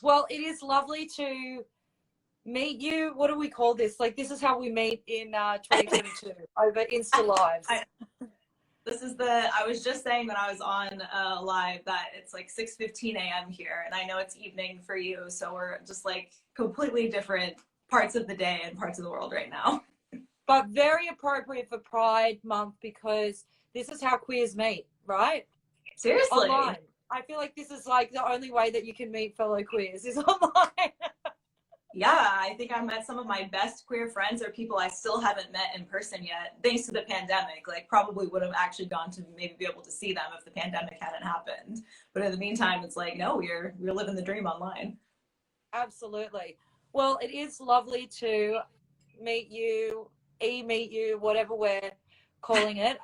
Well, it is lovely to meet you. What do we call this? Like, this is how we meet in 2022 over Insta Lives. I was just saying when I was on live that it's like 6:15 a.m. here, and I know it's evening for you, so we're just like completely different parts of the day and parts of the world right now. But very appropriate for Pride Month, because this is how queers meet, right? Seriously. Online. I feel like this is like the only way that you can meet fellow queers is online. Yeah, I think I met some of my best queer friends or people I still haven't met in person yet, thanks to the pandemic. Like, probably would have actually gone to maybe be able to see them if the pandemic hadn't happened. But in the meantime, it's like, no, we're living the dream online. Absolutely. Well, it is lovely to meet you, meet you, whatever we're calling it.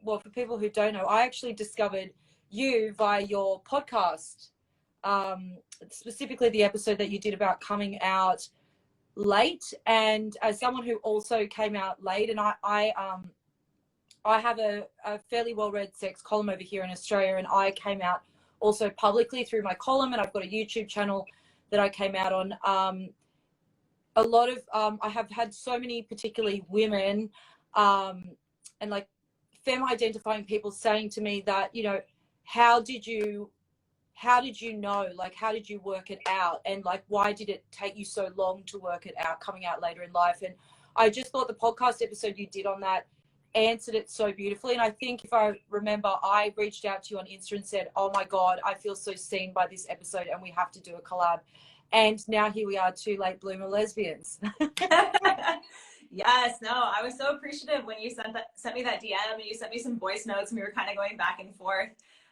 Well, for people who don't know, I actually discovered you via your podcast, specifically the episode that you did about coming out late. And as someone who also came out late, and I have a fairly well-read sex column over here in Australia, and I came out also publicly through my column, and I've got a YouTube channel that I came out on. A lot of I have had so many, particularly women, and like femme identifying people saying to me that, you know, how did you know, like, how did you work it out, and like, why did it take you so long to work it out coming out later in life? And I just thought the podcast episode you did on that answered it so beautifully. And I think, if I remember, I reached out to you on Insta and said, oh my God, I feel so seen by this episode and we have to do a collab. And now here we are, two late bloomer lesbians. Yes, no, I was so appreciative when you sent me that DM, and you sent me some voice notes, and we were kind of going back and forth.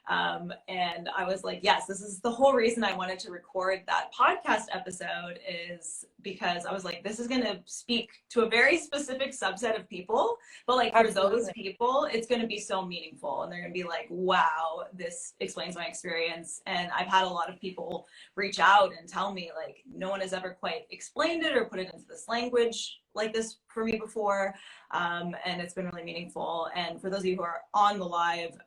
And I was like, yes, this is the whole reason I wanted to record that podcast episode, is because I was like, this is going to speak to a very specific subset of people, but like for those people, it's going to be so meaningful, and they're going to be like, wow, this explains my experience. And I've had a lot of people reach out and tell me, like, no one has ever quite explained it or put it into this language like this for me before. And it's been really meaningful. And for those of you who are on the live,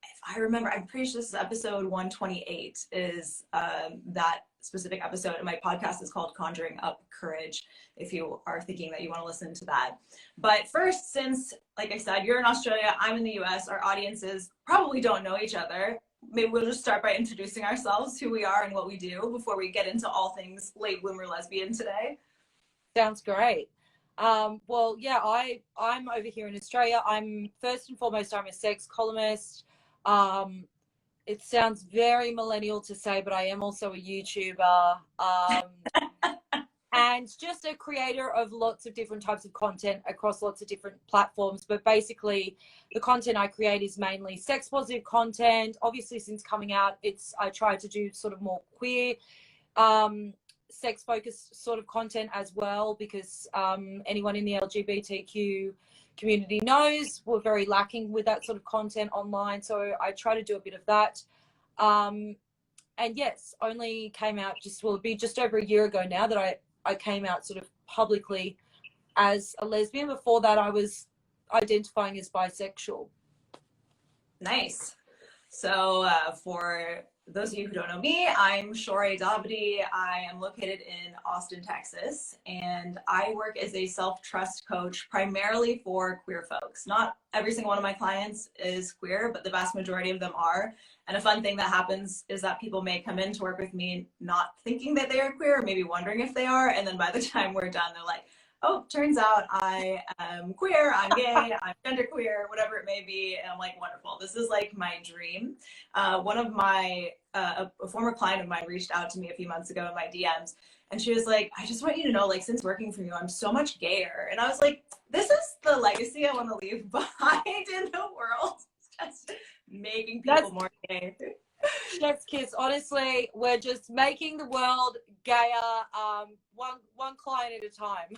if I remember, I'm pretty sure this is episode 128 is that specific episode, and my podcast is called Conjuring Up Courage, if you are thinking that you want to listen to that. But first, since, like I said, you're in Australia, I'm in the US, our audiences probably don't know each other. Maybe we'll just start by introducing ourselves, who we are and what we do, before we get into all things late bloomer lesbian today. Sounds great. Well, yeah, I'm over here in Australia. I'm first and foremost, I'm a sex columnist. It sounds very millennial to say, but I am also a YouTuber, and just a creator of lots of different types of content across lots of different platforms. But basically, the content I create is mainly sex positive content. Obviously, since coming out, I try to do sort of more queer, sex focused sort of content as well, because anyone in the LGBTQ community knows we're very lacking with that sort of content online. So I try to do a bit of that. And yes, only came out it'll be just over a year ago now that I came out sort of publicly as a lesbian. Before that, I was identifying as bisexual. Nice. So for those of you who don't know me, I'm Shore Davidi. I am located in Austin, Texas, and I work as a self-trust coach primarily for queer folks. Not every single one of my clients is queer, but the vast majority of them are. And a fun thing that happens is that people may come in to work with me not thinking that they are queer, or maybe wondering if they are, and then by the time we're done, they're like, oh, turns out I am queer, I'm gay, I'm genderqueer, whatever it may be. And I'm like, wonderful. This is like my dream. One of my, a former client of mine reached out to me a few months ago in my DMs, and she was like, I just want you to know, like, since working for you, I'm so much gayer. And I was like, this is the legacy I want to leave behind in the world. Just making people more gay. Chef's kiss. Honestly, we're just making the world gayer, one client at a time.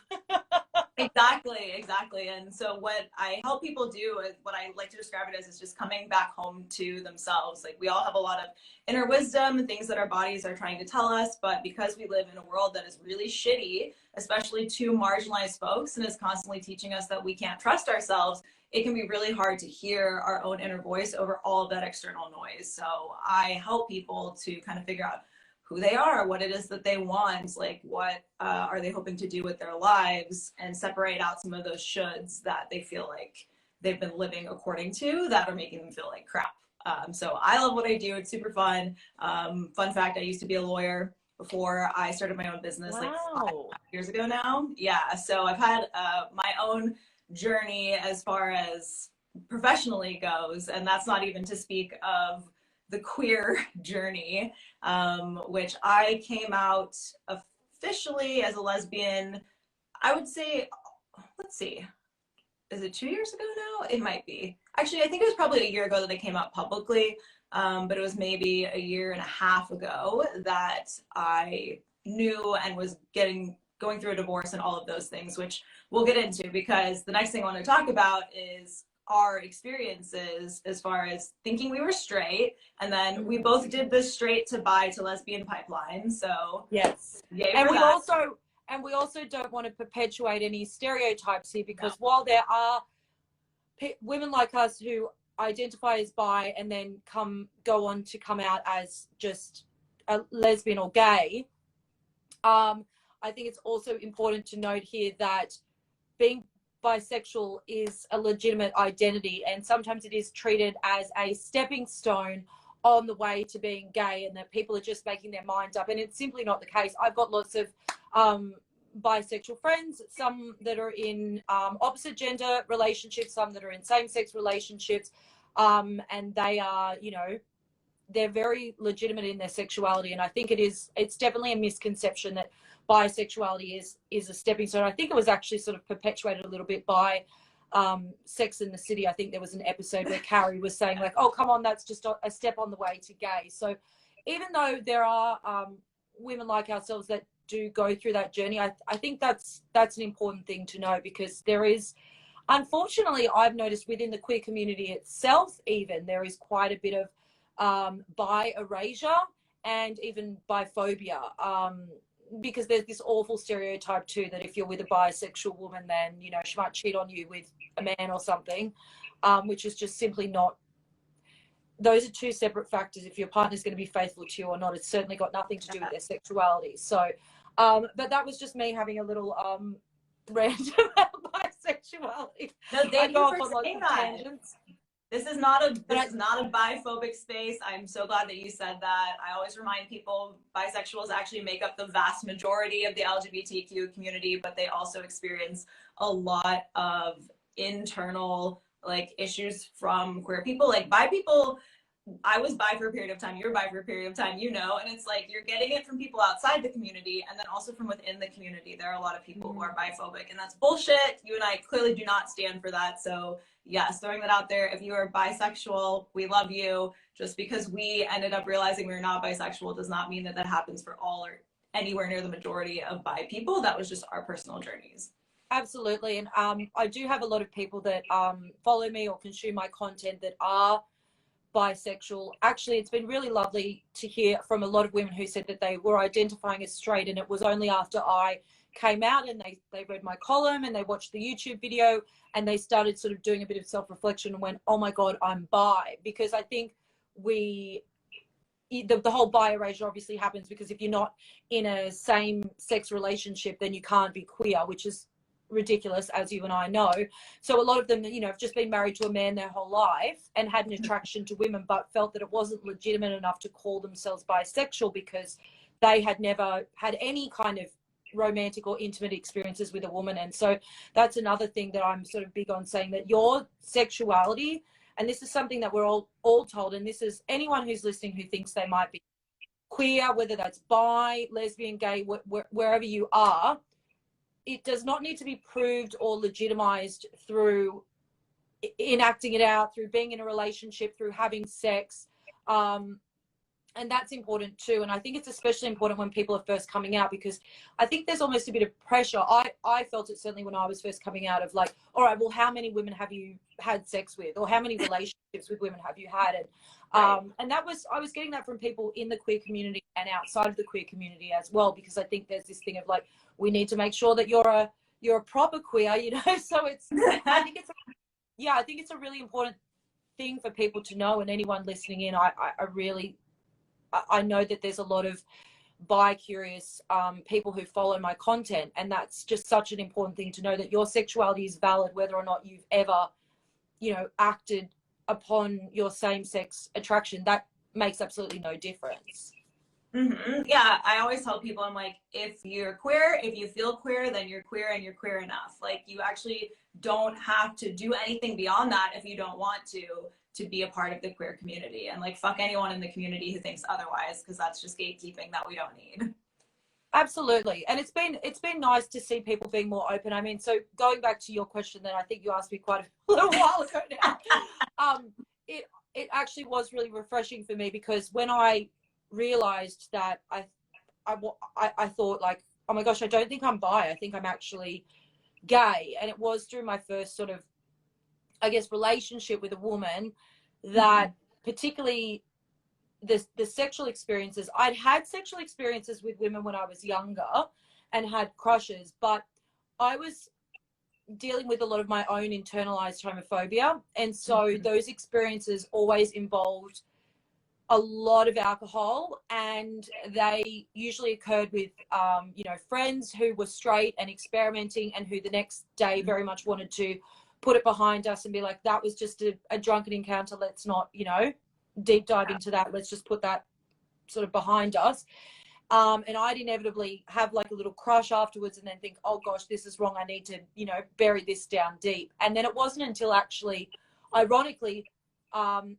Exactly. And so what I help people do is, what I like to describe it as, is just coming back home to themselves. Like, we all have a lot of inner wisdom and things that our bodies are trying to tell us, but because we live in a world that is really shitty, especially to marginalized folks, and is constantly teaching us that we can't trust ourselves, it can be really hard to hear our own inner voice over all of that external noise. So I help people to kind of figure out who they are, what it is that they want, like what are they hoping to do with their lives, and separate out some of those shoulds that they feel like they've been living according to that are making them feel like crap. So I love what I do. It's super fun. Fun fact, I used to be a lawyer before I started my own business like 5 years ago now. Yeah, so I've had my own journey as far as professionally goes, and that's not even to speak of the queer journey, which I came out officially as a lesbian, I would say, let's see, is it 2 years ago now? It might be. Actually, I think it was probably a year ago that I came out publicly, but it was maybe a year and a half ago that I knew and was going through a divorce and all of those things, which we'll get into, because the next thing I want to talk about is our experiences as far as thinking we were straight, and then we both did the straight to bi to lesbian pipeline. So yes, and we also don't want to perpetuate any stereotypes here, because while there are women like us who identify as bi and then go on to come out as just a lesbian or gay, I think it's also important to note here that being bisexual is a legitimate identity, and sometimes it is treated as a stepping stone on the way to being gay, and that people are just making their minds up, and it's simply not the case. I've got lots of bisexual friends, some that are in opposite gender relationships, some that are in same-sex relationships, and they are, you know, they're very legitimate in their sexuality. And I think it's definitely a misconception that bisexuality is a stepping stone. I think it was actually sort of perpetuated a little bit by Sex and the City. I think there was an episode where Carrie was saying like, oh, come on, that's just a step on the way to gay. So even though there are women like ourselves that do go through that journey, I think that's an important thing to know, because there is, unfortunately, I've noticed within the queer community itself, even there is quite a bit of bi erasure and even biphobia, because there's this awful stereotype too that if you're with a bisexual woman, then, you know, she might cheat on you with a man or something, which is just simply not. Those are two separate factors. If your partner's going to be faithful to you or not, it's certainly got nothing to do with their sexuality. So, but that was just me having a little rant about bisexuality. No, thank you for saying that. This is not a biphobic space. I'm so glad that you said that. I always remind people bisexuals actually make up the vast majority of the LGBTQ community, but they also experience a lot of internal like issues from queer people. Like bi people, I was bi for a period of time, you're bi for a period of time, you know, and it's like you're getting it from people outside the community and then also from within the community. There are a lot of people who are biphobic, and that's bullshit. You and I clearly do not stand for that. So yes, throwing that out there. If you are bisexual, we love you. Just because we ended up realizing we're not bisexual does not mean that that happens for all or anywhere near the majority of bi people. That was just our personal journeys. Absolutely. And I do have a lot of people that follow me or consume my content that are bisexual. Actually, it's been really lovely to hear from a lot of women who said that they were identifying as straight, and it was only after I came out and they read my column and they watched the YouTube video and they started sort of doing a bit of self-reflection and went, oh my God, I'm bi. Because I think the whole bi erasure obviously happens because if you're not in a same-sex relationship, then you can't be queer, which is ridiculous, as you and I know. So a lot of them, you know, have just been married to a man their whole life and had an attraction to women, but felt that it wasn't legitimate enough to call themselves bisexual because they had never had any kind of romantic or intimate experiences with a woman. And so that's another thing that I'm sort of big on, saying that your sexuality, and this is something that we're all told, and this is anyone who's listening who thinks they might be queer, whether that's bi, lesbian, gay, wherever you are, it does not need to be proved or legitimized through enacting it out, through being in a relationship, through having sex. And that's important too. And I think it's especially important when people are first coming out, because I think there's almost a bit of pressure. I felt it certainly when I was first coming out, of like, all right, well, how many women have you had sex with, or how many relationships with women have you had? And that was, I was getting that from people in the queer community and outside of the queer community as well, because I think there's this thing of like, we need to make sure that you're a proper queer, you know. So it's, I think yeah, I think it's a really important thing for people to know, and anyone listening in, I really, I know that there's a lot of bi-curious people who follow my content, and that's just such an important thing to know, that your sexuality is valid whether or not you've ever, you know, acted upon your same-sex attraction. That makes absolutely no difference. Mm-hmm. Yeah, I always tell people, I'm like, if you're queer, if you feel queer, then you're queer and you're queer enough. Like, you actually don't have to do anything beyond that if you don't want to be a part of the queer community. And like, fuck anyone in the community who thinks otherwise, because that's just gatekeeping that we don't need. Absolutely. And it's been nice to see people being more open. I mean, so going back to your question that I think you asked me quite a little while ago now, it actually was really refreshing for me, because when I realized that I thought like, oh my gosh, I don't think I'm bi, I think I'm actually gay. And it was through my first sort of, I guess, relationship with a woman that particularly the sexual experiences, I'd had sexual experiences with women when I was younger and had crushes, but I was dealing with a lot of my own internalized homophobia. And so those experiences always involved a lot of alcohol, and they usually occurred with, you know, friends who were straight and experimenting, and who the next day very much wanted to put it behind us and be like, that was just a drunken encounter. Let's not, you know, deep dive into that. Let's just put that sort of behind us. And I'd inevitably have like a little crush afterwards and then think, oh gosh, this is wrong. I need to, you know, bury this down deep. And then it wasn't until actually, ironically,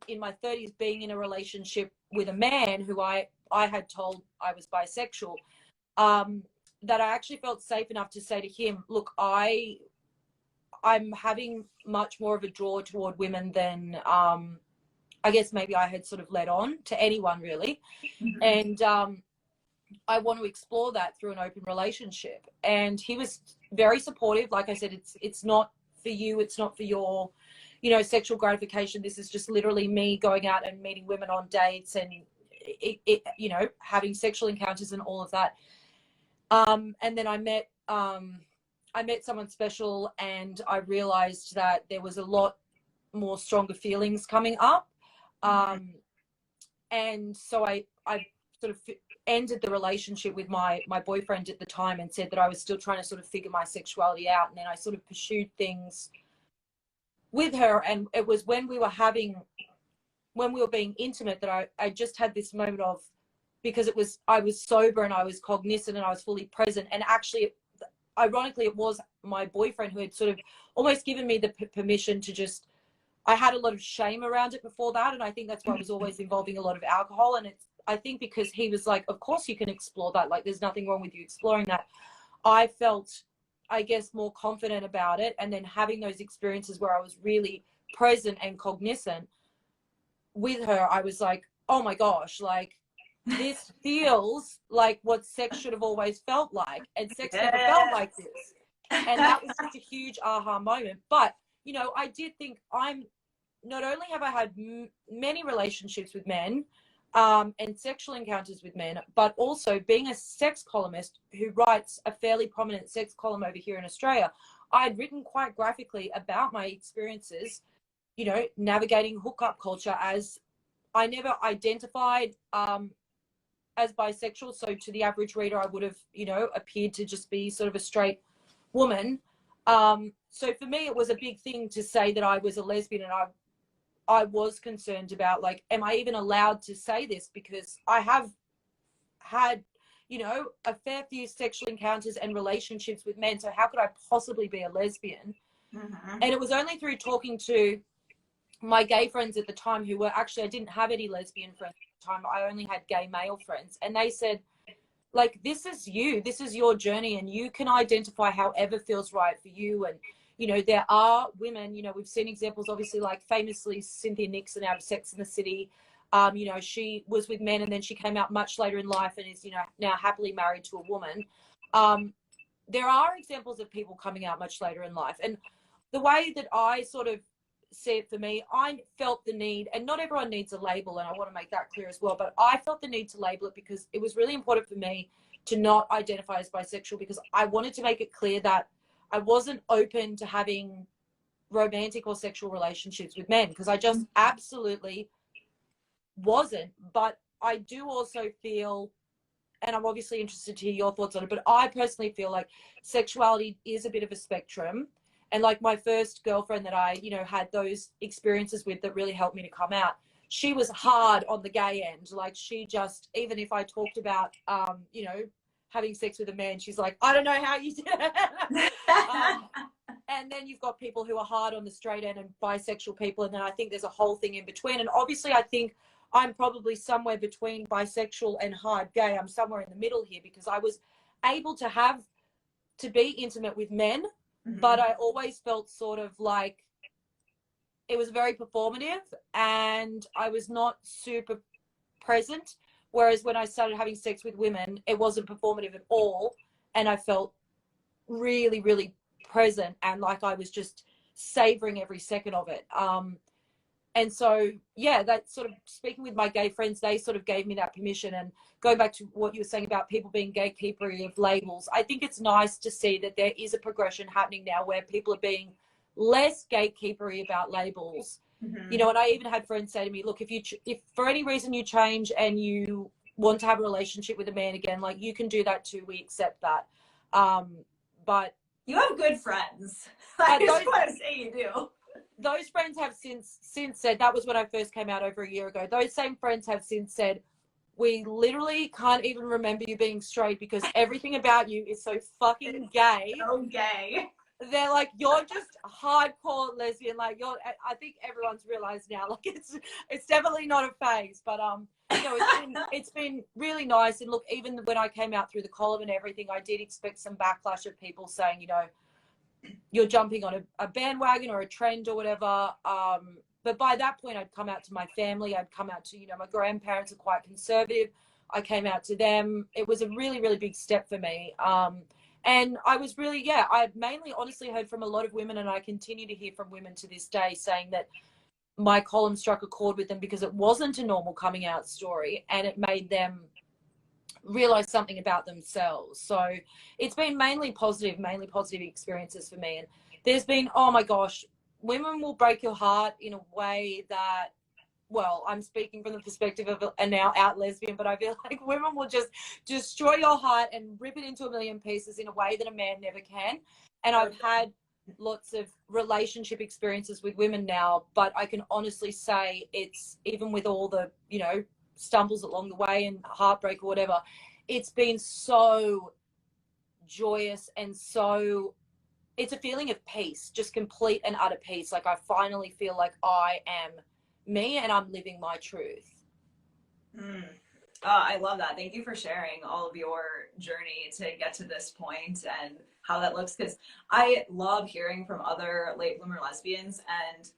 in my 30s, being in a relationship with a man who I had told I was bisexual, that I actually felt safe enough to say to him, look, I'm having much more of a draw toward women than I guess maybe I had sort of let on to anyone really. And I want to explore that through an open relationship. And he was very supportive. Like I said, it's not for you, it's not for your, you know, sexual gratification. This is just literally me going out and meeting women on dates and you know, having sexual encounters and all of that. And then I met someone special, and I realized that there was a lot more stronger feelings coming up. And so I sort of ended the relationship with my boyfriend at the time and said that I was still trying to sort of figure my sexuality out. And then I sort of pursued things with her. And it was when we were being intimate that I just had this moment of, because I was sober and I was cognizant and I was fully present. And actually, ironically, it was my boyfriend who had sort of almost given me the permission to just, I had a lot of shame around it before that. And I think that's why it was always involving a lot of alcohol. And I think because he was like, of course you can explore that. Like, there's nothing wrong with you exploring that. I felt, I guess, more confident about it. And then having those experiences where I was really present and cognizant with her, I was like, oh my gosh, like, this feels like what sex should have always felt like. And sex never felt like this. And that was just a huge aha moment. But, you know, I did think, not only have I had many relationships with men and sexual encounters with men, but also being a sex columnist who writes a fairly prominent sex column over here in Australia, I had written quite graphically about my experiences, you know, navigating hookup culture, as I never identified as bisexual. So to the average reader, I would have, you know, appeared to just be sort of a straight woman. So for me, it was a big thing to say that I was a lesbian, and I was concerned about, like, am I even allowed to say this? Because I have had, you know, a fair few sexual encounters and relationships with men. So how could I possibly be a lesbian? And it was only through talking to my gay friends at the time, who were actually, I didn't have any lesbian friends at the time. I only had gay male friends. And they said, like, this is you, this is your journey, and you can identify however feels right for you. And, you know, there are women, you know, we've seen examples, obviously, like famously Cynthia Nixon out of Sex and the City. You know, she was with men and then she came out much later in life and is, you know, now happily married to a woman. There are examples of people coming out much later in life. And the way that I sort of see it, for me, I felt the need, and not everyone needs a label, and I want to make that clear as well, but I felt the need to label it because it was really important for me to not identify as bisexual, because I wanted to make it clear that I wasn't open to having romantic or sexual relationships with men, because I just absolutely wasn't. But I do also feel, and I'm obviously interested to hear your thoughts on it, but I personally feel like sexuality is a bit of a spectrum. And like my first girlfriend that I, you know, had those experiences with that really helped me to come out, she was hard on the gay end. Like she just, even if I talked about, you know, having sex with a man, she's like, I don't know how you did it. And then you've got people who are hard on the straight end and bisexual people. And then I think there's a whole thing in between. And obviously I think I'm probably somewhere between bisexual and hard gay. I'm somewhere in the middle here because I was able to be intimate with men, but I always felt sort of like it was very performative and I was not super present. Whereas when I started having sex with women, it wasn't performative at all. And I felt really, really present and like I was just savoring every second of it. And so, yeah, that sort of speaking with my gay friends, they sort of gave me that permission. And going back to what you were saying about people being gatekeepery of labels, I think it's nice to see that there is a progression happening now where people are being less gatekeepery about labels. You know, and I even had friends say to me, look, if for any reason you change and you want to have a relationship with a man again, like you can do that too. We accept that. But you have good friends. I just want to say you do. Those friends have since said, that was when I first came out over a year ago. Those same friends have since said, we literally can't even remember you being straight because everything about you is so fucking gay. So gay. They're like, you're just hardcore lesbian. Like I think everyone's realized now, like it's definitely not a phase, but you know, it's been really nice. And look, even when I came out through the column and everything, I did expect some backlash of people saying, you know, you're jumping on a bandwagon or a trend or whatever. But by that point, I'd come out to my family. I'd come out to, you know, my grandparents are quite conservative. I came out to them. It was a really, really big step for me. And I was really, I mainly honestly heard from a lot of women, and I continue to hear from women to this day saying that my column struck a chord with them because it wasn't a normal coming out story and it made them realize something about themselves. So it's been mainly positive experiences for me. And there's been, oh my gosh, women will break your heart in a way that, well, I'm speaking from the perspective of a now out lesbian, but I feel like women will just destroy your heart and rip it into a million pieces in a way that a man never can. And I've had lots of relationship experiences with women now, but I can honestly say it's, even with all the, you know, stumbles along the way and heartbreak or whatever, it's been so joyous and so, it's a feeling of peace, just complete and utter peace. Like I finally feel like I am me and I'm living my truth. I love that. Thank you for sharing all of your journey to get to this point and how that looks, because I love hearing from other late bloomer lesbians and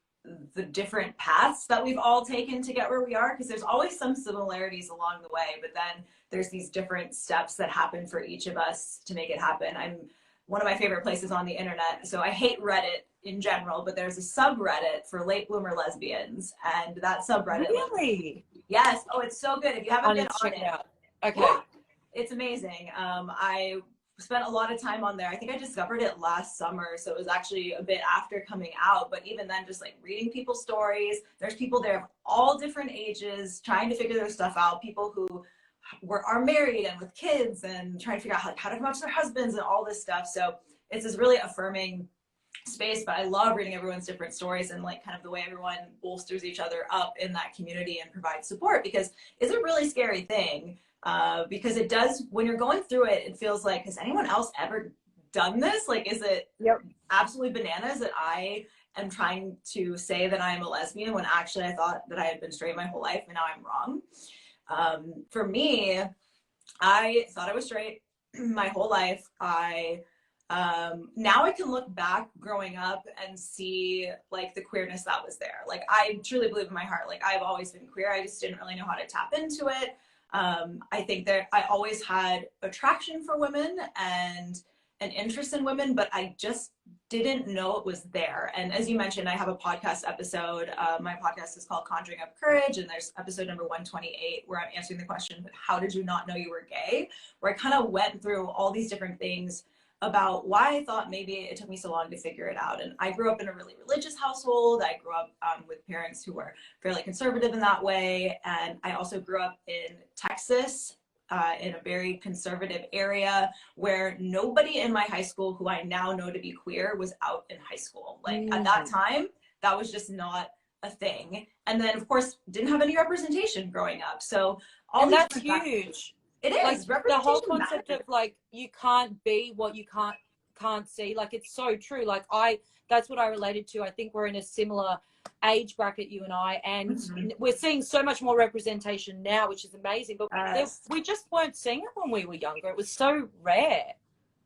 the different paths that we've all taken to get where we are, because there's always some similarities along the way, but then there's these different steps that happen for each of us to make it happen. I'm one of my favorite places on the internet, so I hate Reddit in general, but there's a subreddit for late bloomer lesbians, and that subreddit, really? Yes. Oh, it's so good. If you haven't been on it, okay, it's amazing. I spent a lot of time on there. I think I discovered it last summer, so it was actually a bit after coming out, but even then, just like reading people's stories, there's people there of all different ages trying to figure their stuff out, people who are married and with kids and trying to figure out how to come out to their husbands and all this stuff. So it's this really affirming space, but I love reading everyone's different stories and like kind of the way everyone bolsters each other up in that community and provides support, because it's a really scary thing. Because it does, when you're going through it, it feels like, has anyone else ever done this? Like, is it absolutely bananas that I am trying to say that I am a lesbian when actually I thought that I had been straight my whole life and now I'm wrong? For me, I thought I was straight my whole life. Now I can look back growing up and see like the queerness that was there. Like I truly believe in my heart, like I've always been queer. I just didn't really know how to tap into it. I think that I always had attraction for women and an interest in women, but I just didn't know it was there. And as you mentioned, I have a podcast episode. My podcast is called Conjuring Up Courage, and there's episode number 128 where I'm answering the question, how did you not know you were gay? Where I kind of went through all these different things about why I thought maybe it took me so long to figure it out. And I grew up in a really religious household. I grew up with parents who were fairly conservative in that way. And I also grew up in Texas, in a very conservative area where nobody in my high school who I now know to be queer was out in high school. Like at that time, that was just not a thing. And then of course didn't have any representation growing up. So and that's huge. It is. Like the whole concept of like you can't be what you can't see. Like it's so true. Like that's what I related to. I think we're in a similar age bracket, you and I, and we're seeing so much more representation now, which is amazing. But we just weren't seeing it when we were younger. It was so rare.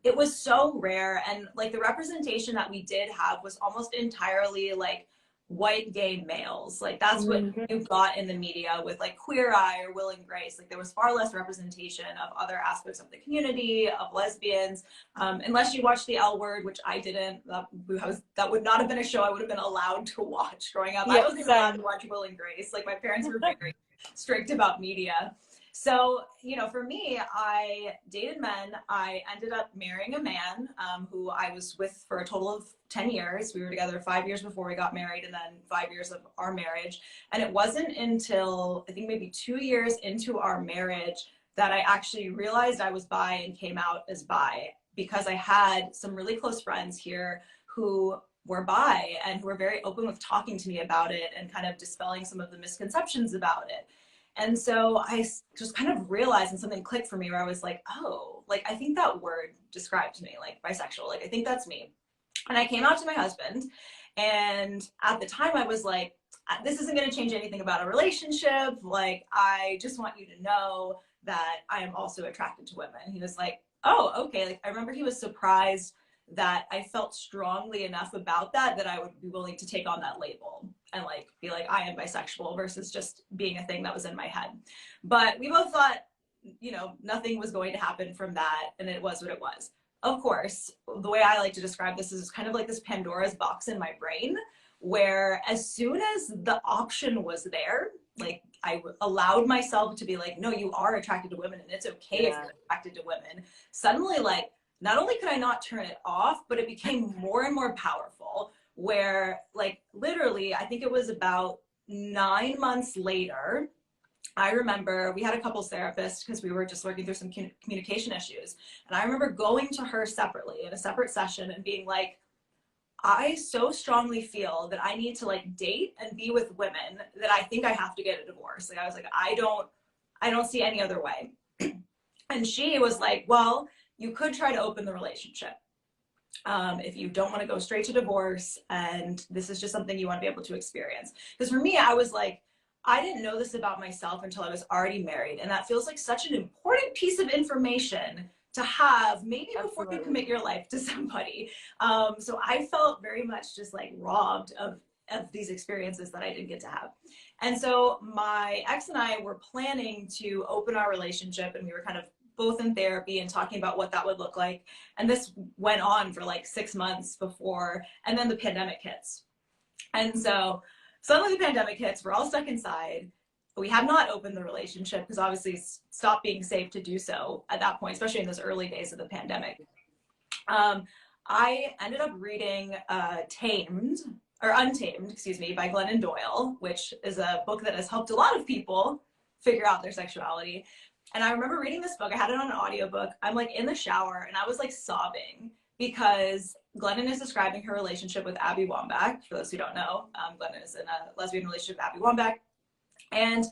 It was so rare, and like the representation that we did have was almost entirely like white gay males. Like that's what you got in the media with like Queer Eye or Will and Grace. Like there was far less representation of other aspects of the community, of lesbians, unless you watched the L Word, which I didn't. That would not have been a show I would have been allowed to watch growing up. I wasn't even allowed to watch Will and Grace. Like my parents were very strict about media. So, you know, for me, I dated men. I ended up marrying a man who I was with for a total of 10 years. We were together 5 years before we got married, and then 5 years of our marriage. And it wasn't until I think maybe 2 years into our marriage that I actually realized I was bi and came out as bi, because I had some really close friends here who were bi and who were very open with talking to me about it and kind of dispelling some of the misconceptions about it. And so I just kind of realized, and something clicked for me where I was like, oh, like, I think that word described me, like bisexual, like, I think that's me. And I came out to my husband, and at the time I was like, this isn't going to change anything about a relationship. Like, I just want you to know that I am also attracted to women. He was like, oh, okay. Like, I remember he was surprised that I felt strongly enough about that I would be willing to take on that label and like be like, I am bisexual, versus just being a thing that was in my head. But we both thought, you know, nothing was going to happen from that, and it was what it was. Of course, the way I like to describe this is kind of like this Pandora's box in my brain, where as soon as the option was there, like I allowed myself to be like, no, you are attracted to women and it's okay if you're attracted to women. Suddenly, like, not only could I not turn it off, but it became more and more powerful, where like literally, I think it was about 9 months later, I remember we had a couples therapist because we were just working through some communication issues. And I remember going to her separately in a separate session and being like, I so strongly feel that I need to like date and be with women that I think I have to get a divorce. Like I was like, I don't see any other way. And she was like, well, you could try to open the relationship. If you don't want to go straight to divorce and this is just something you want to be able to experience. Because for me, I was like, I didn't know this about myself until I was already married. And that feels like such an important piece of information to have maybe before you commit your life to somebody. So I felt very much just like robbed of these experiences that I didn't get to have. And so my ex and I were planning to open our relationship, and we were kind of both in therapy and talking about what that would look like. And this went on for like 6 months before, and then the pandemic hits. And so suddenly the pandemic hits, we're all stuck inside. We have not opened the relationship because obviously it stopped being safe to do so at that point, especially in those early days of the pandemic. I ended up reading Untamed, excuse me, by Glennon Doyle, which is a book that has helped a lot of people figure out their sexuality. And I remember reading this book. I had it on an audiobook. I'm like in the shower and I was like sobbing because Glennon is describing her relationship with Abby Wambach. For those who don't know, Glennon is in a lesbian relationship with Abby Wambach. And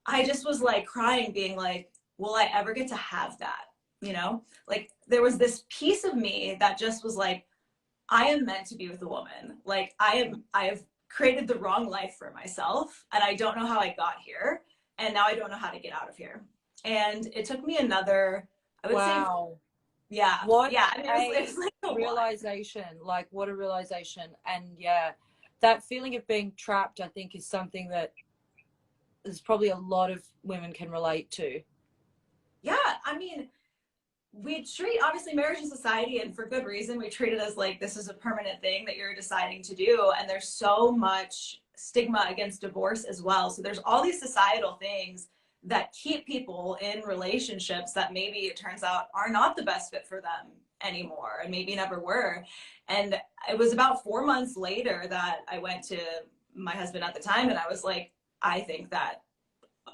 I just was like crying, being like, will I ever get to have that? You know, like there was this piece of me that just was like, I am meant to be with a woman. Like I have created the wrong life for myself, and I don't know how I got here. And now I don't know how to get out of here. And it took me another, I would say, yeah. What yeah, I mean, it was like a realization, like what a realization. And yeah, that feeling of being trapped, I think, is something that there's probably a lot of women can relate to. Yeah, I mean, we treat, obviously, marriage in society, and for good reason, we treat it as like this is a permanent thing that you're deciding to do. And there's so much stigma against divorce as well. So there's all these societal things that keep people in relationships that maybe it turns out are not the best fit for them. anymore and maybe never were. And it was about 4 months later that I went to my husband at the time and I was like, I think that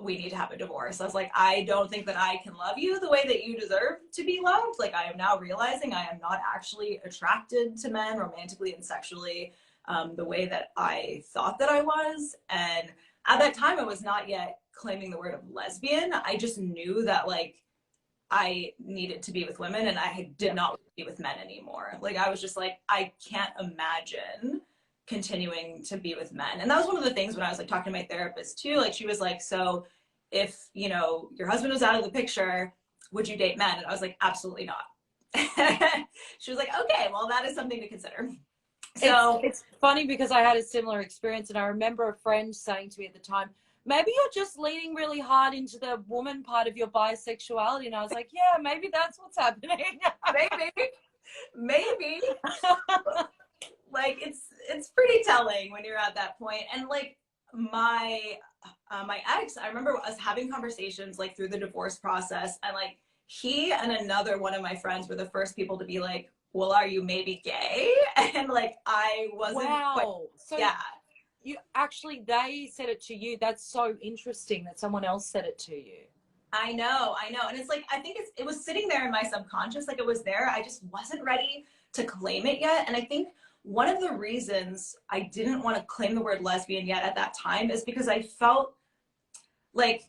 we need to have a divorce. I was like, I don't think that I can love you the way that you deserve to be loved. Like, I am now realizing I am not actually attracted to men romantically and sexually the way that I thought that I was. And at that time, I was not yet claiming the word of lesbian. I just knew that, like, I needed to be with women and I did not want to be with men anymore. Like, I was just like, I can't imagine continuing to be with men. And that was one of the things when I was like talking to my therapist too. Like, she was like, so if, you know, your husband was out of the picture, would you date men? And I was like, absolutely not. She was like, okay, well, that is something to consider. So it's funny because I had a similar experience, and I remember a friend saying to me at the time, maybe you're just leaning really hard into the woman part of your bisexuality. And I was like, yeah, maybe that's what's happening. maybe. Like, it's pretty telling when you're at that point. And like my ex, I remember us having conversations like through the divorce process, and like he and another one of my friends were the first people to be like, well, are you maybe gay? And like, I wasn't quite, So yeah. You actually, they said it to you. That's so interesting that someone else said it to you. I know. And it's like, I think it was sitting there in my subconscious, like it was there. I just wasn't ready to claim it yet. And I think one of the reasons I didn't want to claim the word lesbian yet at that time is because I felt like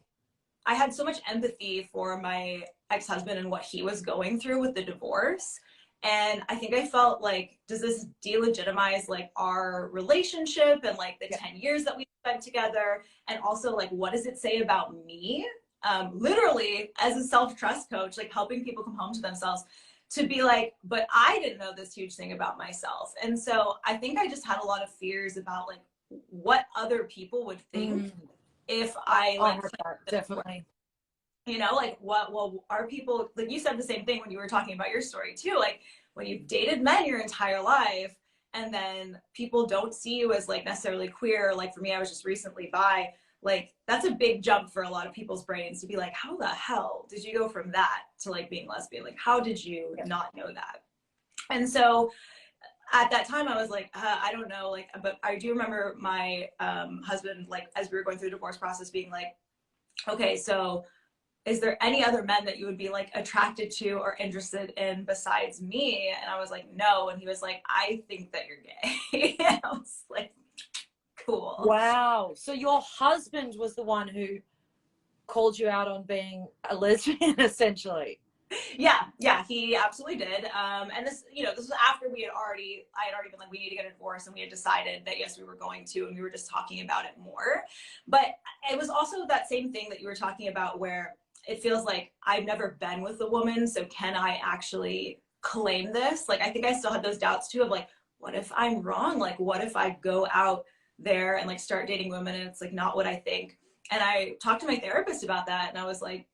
I had so much empathy for my ex-husband and what he was going through with the divorce. And I think I felt like, does this delegitimize like our relationship and like the 10 years that we spent together? And also, like, what does it say about me? Literally, as a self-trust coach, like helping people come home to themselves, to be like, but I didn't know this huge thing about myself. And so I think I just had a lot of fears about like what other people would think if I like, definitely, you know, like well, are people, like you said the same thing when you were talking about your story too, like when you've dated men your entire life and then people don't see you as like necessarily queer, like for me, I was just recently bi, like that's a big jump for a lot of people's brains to be like, how the hell did you go from that to like being lesbian? Like, how did you not know that? And so at that time I was like, I don't know, like, but I do remember my husband, like as we were going through the divorce process, being like, okay, so is there any other men that you would be like attracted to or interested in besides me? And I was like, no. And he was like, I think that you're gay. And I was like, cool. Wow. So your husband was the one who called you out on being a lesbian, essentially. Yeah, he absolutely did. And this, you know, this was after I had already been like, we need to get a divorce, and we had decided that yes, we were going to, and we were just talking about it more. But it was also that same thing that you were talking about where it feels like I've never been with a woman, so can I actually claim this? Like, I think I still had those doubts too of like, what if I'm wrong? Like, what if I go out there and like start dating women and it's like not what I think? And I talked to my therapist about that, and I was like,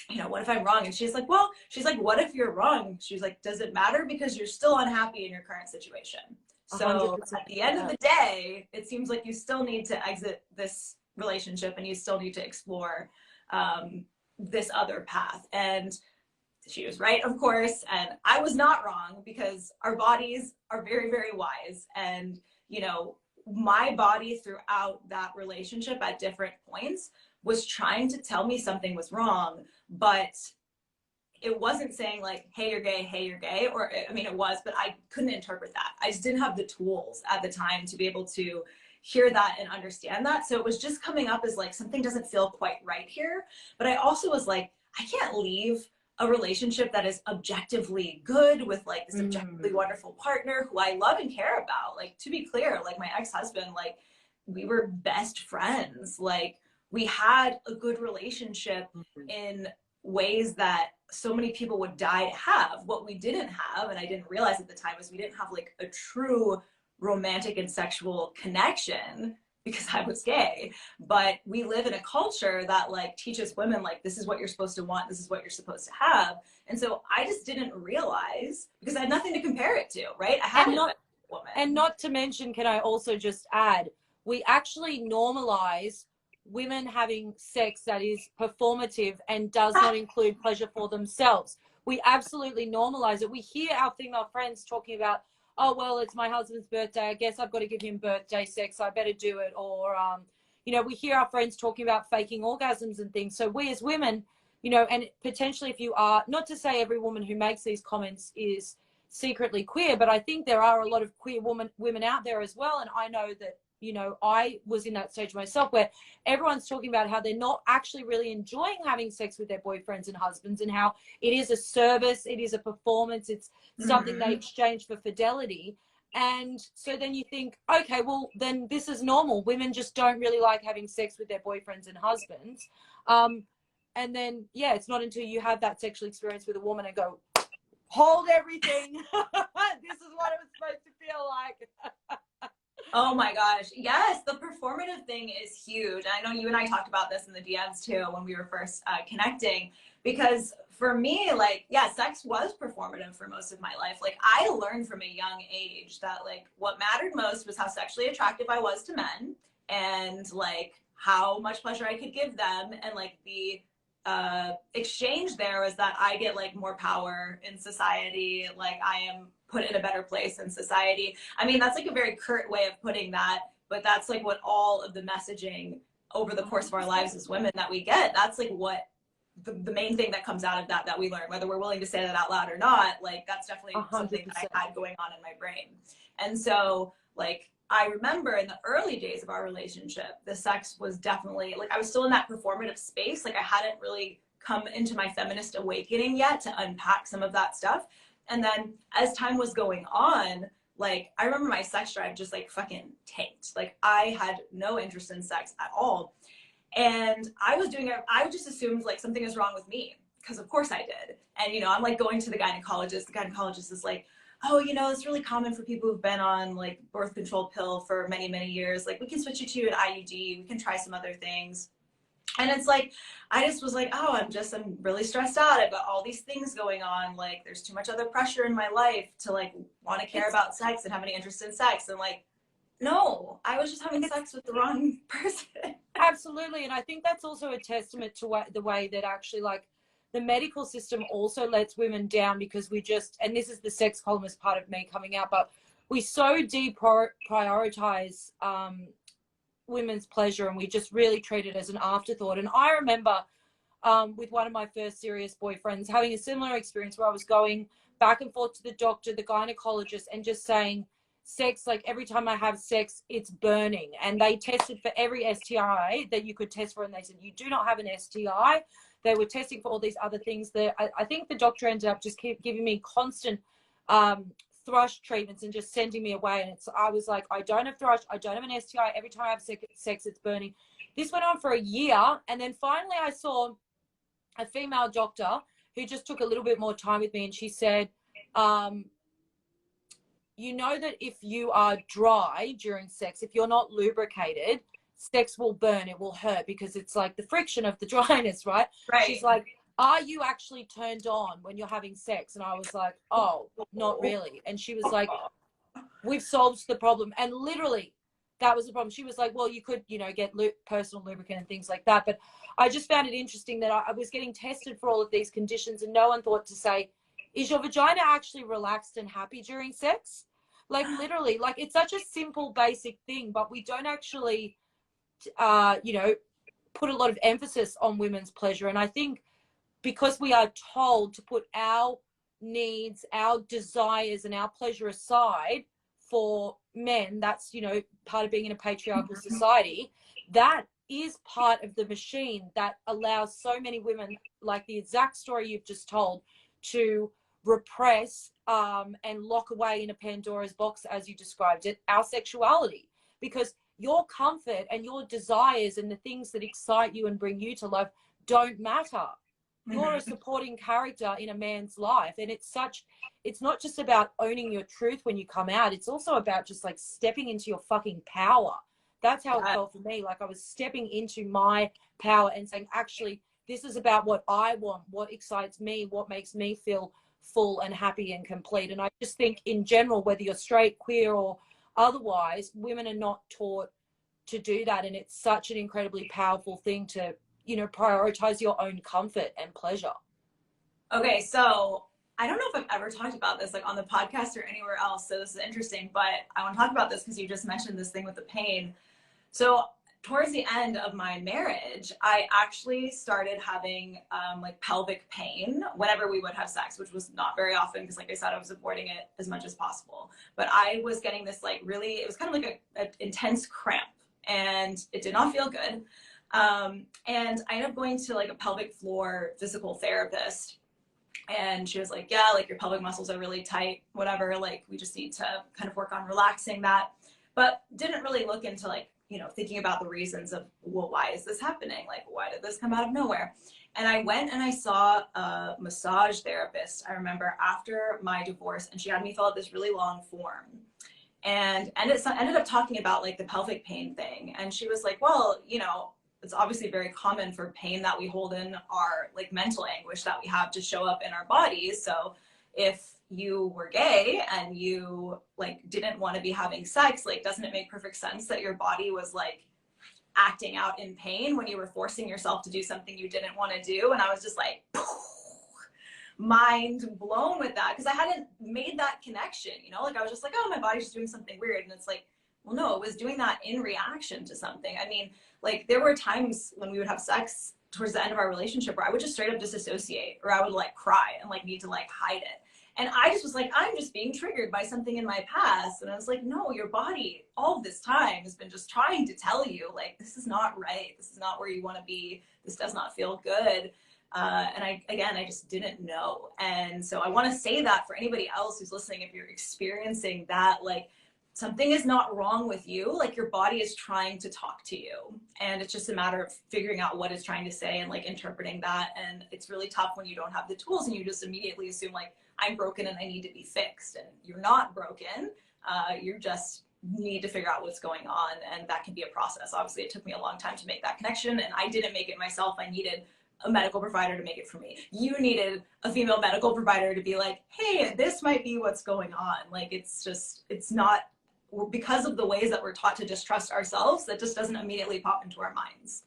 you know, what if I'm wrong? And she's like, what if you're wrong? She's like, does it matter? Because you're still unhappy in your current situation. So 100%. At the end of the day, it seems like you still need to exit this relationship and you still need to explore this other path. And she was right, of course. And I was not wrong, because our bodies are very, very wise. And, you know, my body throughout that relationship at different points was trying to tell me something was wrong, but it wasn't saying like, hey, you're gay, or, I mean, it was, but I couldn't interpret that. I just didn't have the tools at the time to be able to hear that and understand that. So it was just coming up as like, something doesn't feel quite right here. But I also was like, I can't leave a relationship that is objectively good with like this objectively wonderful partner who I love and care about. Like, to be clear, like my ex-husband, like we were best friends. Like, we had a good relationship in ways that so many people would die to have. What we didn't have, and I didn't realize at the time, was we didn't have like a true romantic and sexual connection, because I was gay. But we live in a culture that like teaches women like, this is what you're supposed to want, this is what you're supposed to have. And so I just didn't realize, because I had nothing to compare it to, right? I hadn't been a woman. And not to mention, can I also just add, we actually normalize women having sex that is performative and does not include pleasure for themselves. we absolutely normalize it. We hear our female friends talking about, oh, well, it's my husband's birthday, I guess I've got to give him birthday sex, I better do it. Or you know, we hear our friends talking about faking orgasms and things. So we as women, you know, and potentially if you are, not to say every woman who makes these comments is secretly queer, but I think there are a lot of queer women out there as well. And I know that, you know, I was in that stage myself where everyone's talking about how they're not actually really enjoying having sex with their boyfriends and husbands, and how it is a service, it is a performance, it's something they exchange for fidelity. And so then you think, okay, well, then this is normal. Women just don't really like having sex with their boyfriends and husbands. And then, yeah, it's not until you have that sexual experience with a woman and go, hold everything. This is what it was supposed to feel like. Oh my gosh. Yes, the performative thing is huge. I know you and I talked about this in the DMs too when we were first connecting, because for me, like, yeah, sex was performative for most of my life. Like, I learned from a young age that, like, what mattered most was how sexually attractive I was to men, and like how much pleasure I could give them, and like the exchange there was that I get like more power in society, like I am put in a better place in society. I mean, that's like a very curt way of putting that, but that's like what all of the messaging over the course of our lives as women that we get, that's like what the main thing that comes out of that we learn, whether we're willing to say that out loud or not. Like, that's definitely 100%. something that I had going on in my brain. And so, like, I remember in the early days of our relationship, the sex was definitely, like, I was still in that performative space. Like, I hadn't really come into my feminist awakening yet to unpack some of that stuff. And then as time was going on, like, I remember my sex drive just like fucking tanked. Like, I had no interest in sex at all. And I was doing it, I just assumed like something is wrong with me, because of course I did. And, you know, I'm like going to the gynecologist. The gynecologist is like, oh, you know, it's really common for people who've been on like birth control pill for many, many years. Like, we can switch you to an IUD. We can try some other things. And it's like, I just was like, oh, I'm really stressed out. I've got all these things going on. Like, there's too much other pressure in my life to like want to care about sex and have any interest in sex. And like, no, I was just having sex with the wrong person. Absolutely. And I think that's also a testament to the way that actually, like, the medical system also lets women down, because we just, and this is the sex columnist part of me coming out, but we so deprioritize women's pleasure, and we just really treat it as an afterthought. And I remember with one of my first serious boyfriends having a similar experience where I was going back and forth to the doctor, the gynecologist, and just saying, sex, like, every time I have sex, it's burning. And they tested for every STI that you could test for, and they said, you do not have an STI. They were testing for all these other things that I think the doctor ended up just keep giving me constant thrush treatments and just sending me away. And I was like, I don't have thrush, I don't have an STI, every time I have sex, it's burning. This went on for a year, and then finally I saw a female doctor who just took a little bit more time with me, and she said, you know that if you are dry during sex, if you're not lubricated, sex will burn, it will hurt, because it's like the friction of the dryness, right? Right. She's like, are you actually turned on when you're having sex? And I was like, oh, not really. And she was like, we've solved the problem. And literally, that was the problem. She was like, well, you could, you know, get personal lubricant and things like that. But I just found it interesting that I was getting tested for all of these conditions, and no one thought to say, is your vagina actually relaxed and happy during sex? Like, literally, like, it's such a simple, basic thing, but we don't actually, you know, put a lot of emphasis on women's pleasure. And I think because we are told to put our needs, our desires, and our pleasure aside for men, that's, you know, part of being in a patriarchal society, that is part of the machine that allows so many women, like the exact story you've just told, to repress and lock away in a Pandora's box, as you described it, our sexuality. Because your comfort and your desires and the things that excite you and bring you to life don't matter. You're a supporting character in a man's life. And it's not just about owning your truth when you come out. It's also about just like stepping into your fucking power. That's how it felt for me. Like, I was stepping into my power and saying, actually, this is about what I want, what excites me, what makes me feel full and happy and complete. And I just think in general, whether you're straight, queer, or otherwise, women are not taught to do that. And it's such an incredibly powerful thing to, you know, prioritize your own comfort and pleasure. Okay, so I don't know if I've ever talked about this like on the podcast or anywhere else. So this is interesting, but I want to talk about this because you just mentioned this thing with the pain. So towards the end of my marriage, I actually started having like pelvic pain whenever we would have sex, which was not very often because, like I said, I was avoiding it as much as possible. But I was getting this like really, it was kind of like an intense cramp, and it did not feel good. And I ended up going to like a pelvic floor physical therapist. And she was like, yeah, like your pelvic muscles are really tight, whatever. Like we just need to kind of work on relaxing that. But didn't really look into like, you know, thinking about the reasons of, well, why is this happening? Like, why did this come out of nowhere? And I went and I saw a massage therapist, I remember, after my divorce, and she had me fill out this really long form. And ended up talking about like the pelvic pain thing. And she was like, well, you know, it's obviously very common for pain that we hold in our like mental anguish that we have to show up in our bodies. So if you were gay and you like didn't want to be having sex, like doesn't it make perfect sense that your body was like acting out in pain when you were forcing yourself to do something you didn't want to do? And I was just like mind blown with that, because I hadn't made that connection, you know, like I was just like, oh, my body's just doing something weird. And it's like, well, no, it was doing that in reaction to something. I mean, like there were times when we would have sex towards the end of our relationship where I would just straight up disassociate, or I would like cry and like need to like hide it. And I just was like, I'm just being triggered by something in my past. And I was like, no, your body all this time has been just trying to tell you like, this is not right. This is not where you want to be. This does not feel good. And I just didn't know. And so I want to say that for anybody else who's listening, if you're experiencing that, like something is not wrong with you, like your body is trying to talk to you. And it's just a matter of figuring out what it's trying to say and like interpreting that. And it's really tough when you don't have the tools and you just immediately assume like, I'm broken and I need to be fixed. And you're not broken. You just need to figure out what's going on. And that can be a process. Obviously, it took me a long time to make that connection, and I didn't make it myself. I needed a medical provider to make it for me. You needed a female medical provider to be like, hey, this might be what's going on. Like, it's not, because of the ways that we're taught to distrust ourselves, that just doesn't immediately pop into our minds.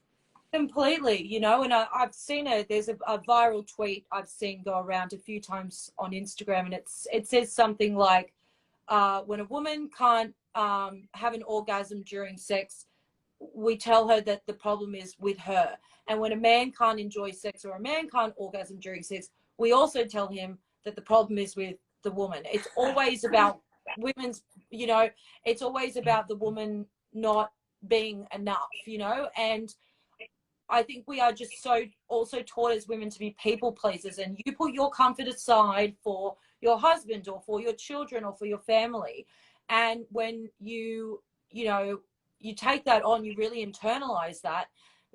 Completely, you know, and I've seen there's a viral tweet I've seen go around a few times on Instagram, and it says something like, when a woman can't have an orgasm during sex, we tell her that the problem is with her. And when a man can't enjoy sex, or a man can't orgasm during sex, we also tell him that the problem is with the woman. It's always about women's, you know, it's always about the woman not being enough, you know. And I think we are just so also taught as women to be people pleasers, and you put your comfort aside for your husband or for your children or for your family. And when you know, you take that on, you really internalize that.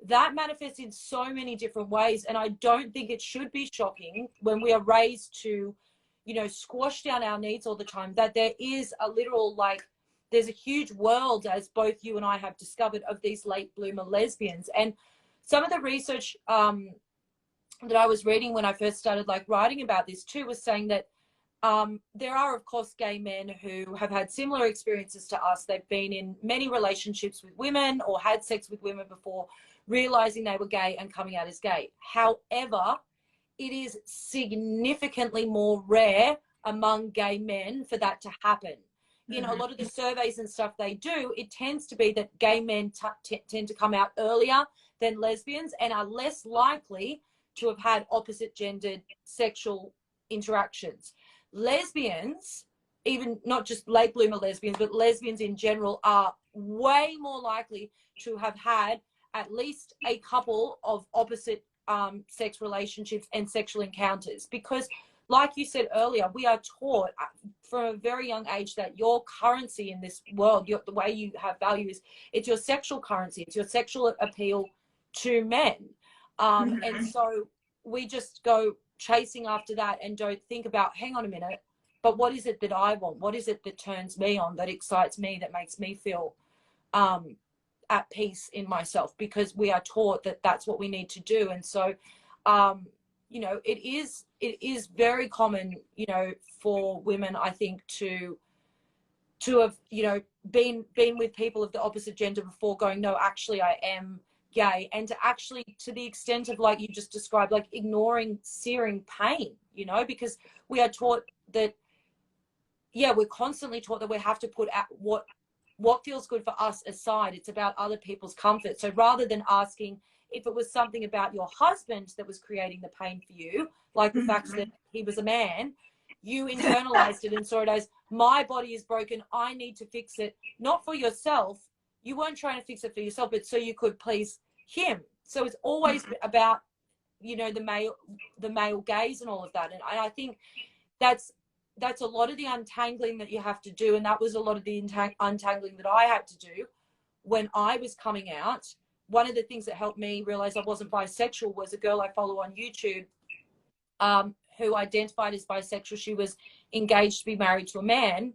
That manifests in so many different ways. And I don't think it should be shocking when we are raised to, you know, squash down our needs all the time, that there is a literal, like, there's a huge world, as both you and I have discovered, of these late bloomer lesbians. And some of the research that I was reading when I first started like writing about this too was saying that there are, of course, gay men who have had similar experiences to us. They've been in many relationships with women or had sex with women before realizing they were gay and coming out as gay. However, it is significantly more rare among gay men for that to happen. In a lot of the surveys and stuff they do, it tends to be that gay men tend to come out earlier than lesbians and are less likely to have had opposite gendered sexual interactions. Lesbians, even not just late bloomer lesbians, but lesbians in general, are way more likely to have had at least a couple of opposite sex relationships and sexual encounters, because like you said earlier, we are taught from a very young age that your currency in this world, the way you have value is, it's your sexual currency, it's your sexual appeal to men. And so we just go chasing after that and don't think about, hang on a minute, but what is it that I want? What is it that turns me on, that excites me, that makes me feel at peace in myself? Because we are taught that that's what we need to do. And so, you know, it is very common, you know, for women, I think, to have, you know, been with people of the opposite gender before, going, no, actually I am gay, and to actually, to the extent of, like you just described, like ignoring searing pain, you know, because we are taught that, yeah, we're constantly taught that we have to put out what feels good for us aside. It's about other people's comfort. So rather than asking if it was something about your husband that was creating the pain for you, like the fact that he was a man, you internalized it and saw it as, my body is broken, I need to fix it, not for yourself. You weren't trying to fix it for yourself, but so you could please him. So it's always about, you know, the male gaze and all of that. And I think that's a lot of the untangling that you have to do. And that was a lot of the untangling that I had to do when I was coming out. One of the things that helped me realize I wasn't bisexual was a girl I follow on YouTube, who identified as bisexual. She was engaged to be married to a man,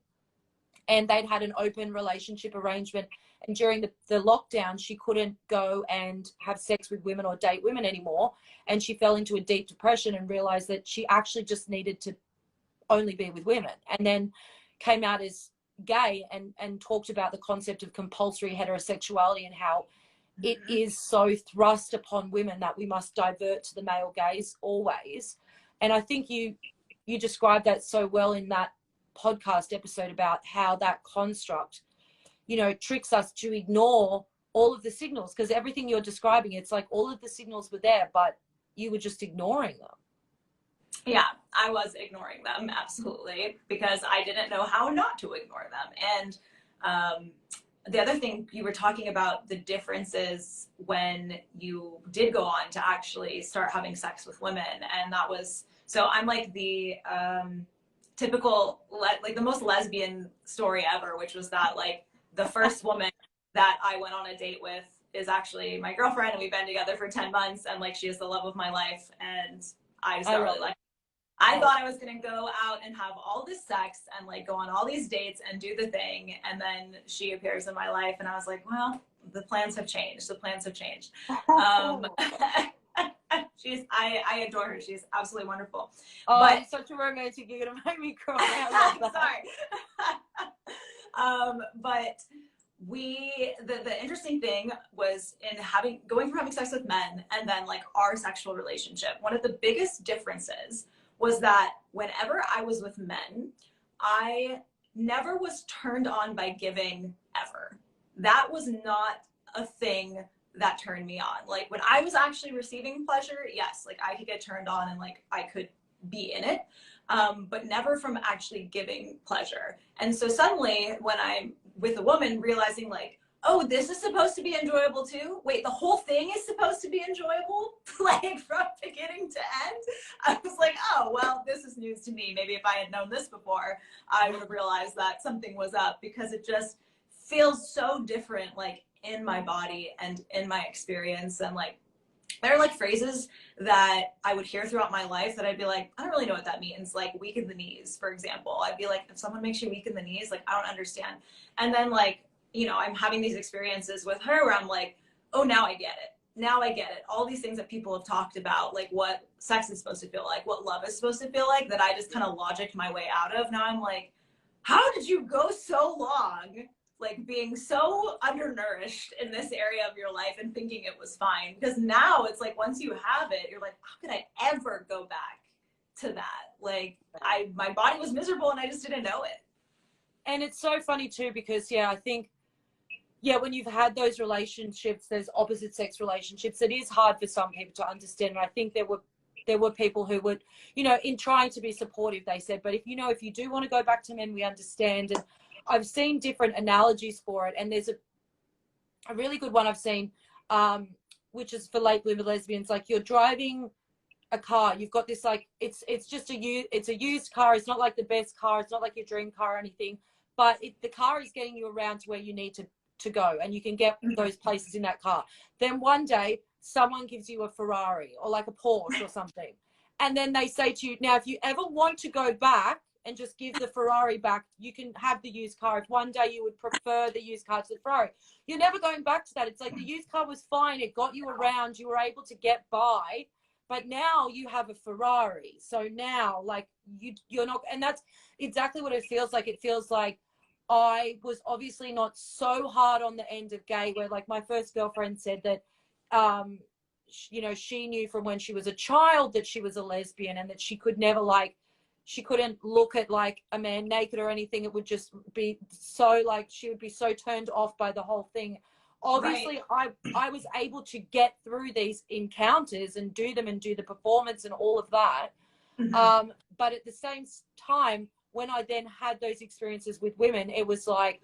and they'd had an open relationship arrangement. And during the lockdown, she couldn't go and have sex with women or date women anymore. And she fell into a deep depression and realized that she actually just needed to only be with women, and then came out as gay and talked about the concept of compulsory heterosexuality and how it is so thrust upon women that we must divert to the male gaze always. And I think you described that so well in that podcast episode about how that construct, you know, tricks us to ignore all of the signals, because everything you're describing, it's like all of the signals were there, but you were just ignoring them. Yeah, I was ignoring them, absolutely, because I didn't know how not to ignore them. And the other thing, you were talking about the differences when you did go on to actually start having sex with women. And that was, so I'm like the typical, like the most lesbian story ever, which was that like the first woman that I went on a date with is actually my girlfriend, and we've been together for 10 months, and like she is the love of my life. And I just got really like, I thought I was going to go out and have all this sex and like go on all these dates and do the thing. And then she appears in my life, and I was like, well, the plans have changed. The plans have changed. I adore her. She's absolutely wonderful. Oh, but I'm such a romantic. You're going to make me cry. I love that. Sorry. But the interesting thing was in going from having sex with men and then like our sexual relationship, one of the biggest differences was that whenever I was with men, I never was turned on by giving ever. That was not a thing that turned me on. Like when I was actually receiving pleasure, yes, like I could get turned on and like I could be in it, but never from actually giving pleasure. And so suddenly when I'm with a woman, realizing like, oh, this is supposed to be enjoyable too? Wait, the whole thing is supposed to be enjoyable? Like from beginning to end? I was like, oh, well, this is news to me. Maybe if I had known this before, I would have realized that something was up, because it just feels so different, like in my body and in my experience. And like, there are like phrases that I would hear throughout my life that I'd be like, I don't really know what that means. Like weak in the knees, for example. I'd be like, if someone makes you weak in the knees, like, I don't understand. And then like, you know, I'm having these experiences with her where I'm like, oh, now I get it. Now I get it. All these things that people have talked about, like what sex is supposed to feel like, what love is supposed to feel like, that I just kind of logicked my way out of. Now I'm like, how did you go so long, like being so undernourished in this area of your life and thinking it was fine? Because now it's like, once you have it, you're like, how could I ever go back to that? Like my body was miserable and I just didn't know it. And it's so funny too, because I think, when you've had those relationships, those opposite sex relationships, it is hard for some people to understand. And I think there were people who would, in trying to be supportive, they said, but if you do want to go back to men, we understand. And I've seen different analogies for it. And there's a really good one I've seen, which is for late bloomer lesbians. Like you're driving a car, you've got this, like, it's just it's a used car. It's not like the best car. It's not like your dream car or anything, but the car is getting you around to where you need to go, and you can get those places in that car. Then one day someone gives you a Ferrari or like a Porsche or something, and then they say to you, now if you ever want to go back and just give the Ferrari back, you can have the used car. If one day you would prefer the used car to the Ferrari, you're never going back to that. It's like the used car was fine, it got you around, you were able to get by, but now you have a Ferrari. So now, like, you're not, and that's exactly what it feels like. It feels like I was obviously not so hard on the end of gay, where like my first girlfriend said that you know, she knew from when she was a child that she was a lesbian, and that she could never, like, she couldn't look at like a man naked or anything. It would just be so, like, she would be so turned off by the whole thing. Obviously, right. I was able to get through these encounters and do them and do the performance and all of that. Mm-hmm. But at the same time, when I then had those experiences with women, it was like,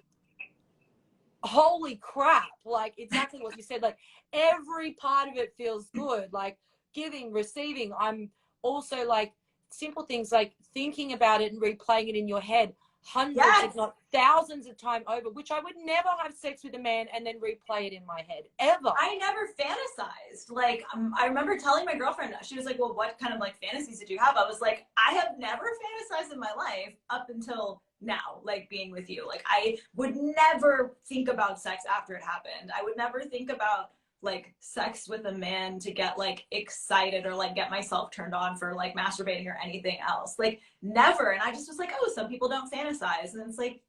holy crap, like exactly what you said, like every part of it feels good, like giving, receiving. I'm also like simple things like thinking about it and replaying it in your head hundreds, yes, if not thousands of times over, which I would never have sex with a man and then replay it in my head, ever. I never fantasized. Like, I remember telling my girlfriend, she was like, well, what kind of like fantasies did you have? I was like, I have never fantasized in my life up until now, like being with you. Like, I would never think about sex after it happened. I would never think about like sex with a man to get like excited or like get myself turned on for like masturbating or anything else. Like, never. And I just was like, oh, some people don't fantasize. And it's like,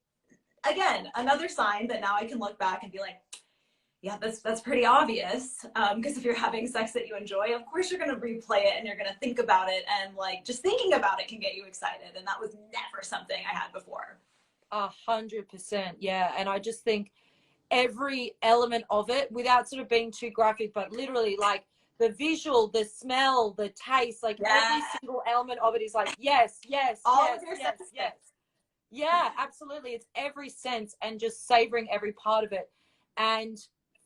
again, another sign that now I can look back and be like, yeah, that's pretty obvious. Because if you're having sex that you enjoy, of course you're going to replay it and you're going to think about it, and like just thinking about it can get you excited. And that was never something I had before. 100%. Yeah. And I just think every element of it, without sort of being too graphic, but literally like the visual, the smell, the taste, like every single element of it is like, yes, yes, all yes, of your yes, senses. yes. Yeah, absolutely. It's every sense and just savoring every part of it. And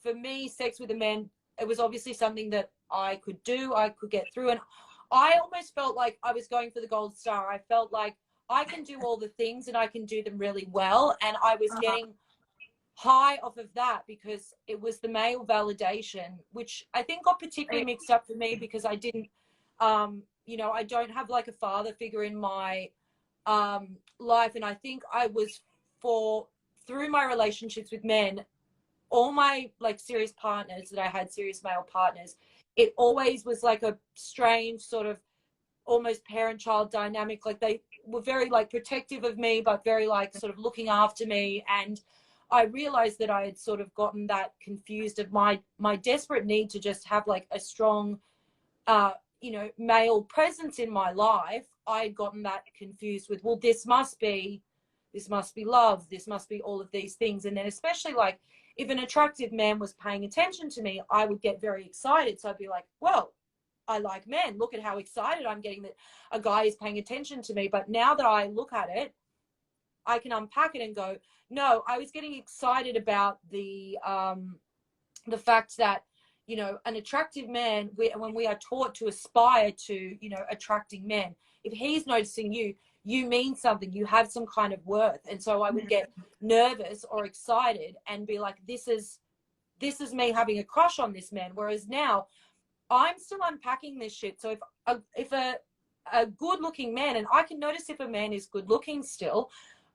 for me, sex with a man, it was obviously something that I could do, I could get through. And I almost felt like I was going for the gold star. I felt like I can do all the things and I can do them really well. And I was getting high off of that because it was the male validation, which I think got particularly mixed up for me because I didn't, you know, I don't have like a father figure in my life. And I think I was through my relationships with men, all my like serious partners that I had, serious male partners, it always was like a strange sort of almost parent-child dynamic. Like they were very like protective of me, but very like sort of looking after me. And I realized that I had sort of gotten that confused of my desperate need to just have like a strong, you know, male presence in my life. I had gotten that confused with, well, this must be love. This must be all of these things. And then especially like if an attractive man was paying attention to me, I would get very excited. So I'd be like, well, I like men. Look at how excited I'm getting that a guy is paying attention to me. But now that I look at it, I can unpack it and go, no, I was getting excited about the fact that, you know, an attractive man, when we are taught to aspire to, you know, attracting men, if he's noticing you, you mean something, you have some kind of worth. And so I would get nervous or excited and be like, this is me having a crush on this man. Whereas now I'm still unpacking this shit. So if a good looking man, and I can notice if a man is good looking still,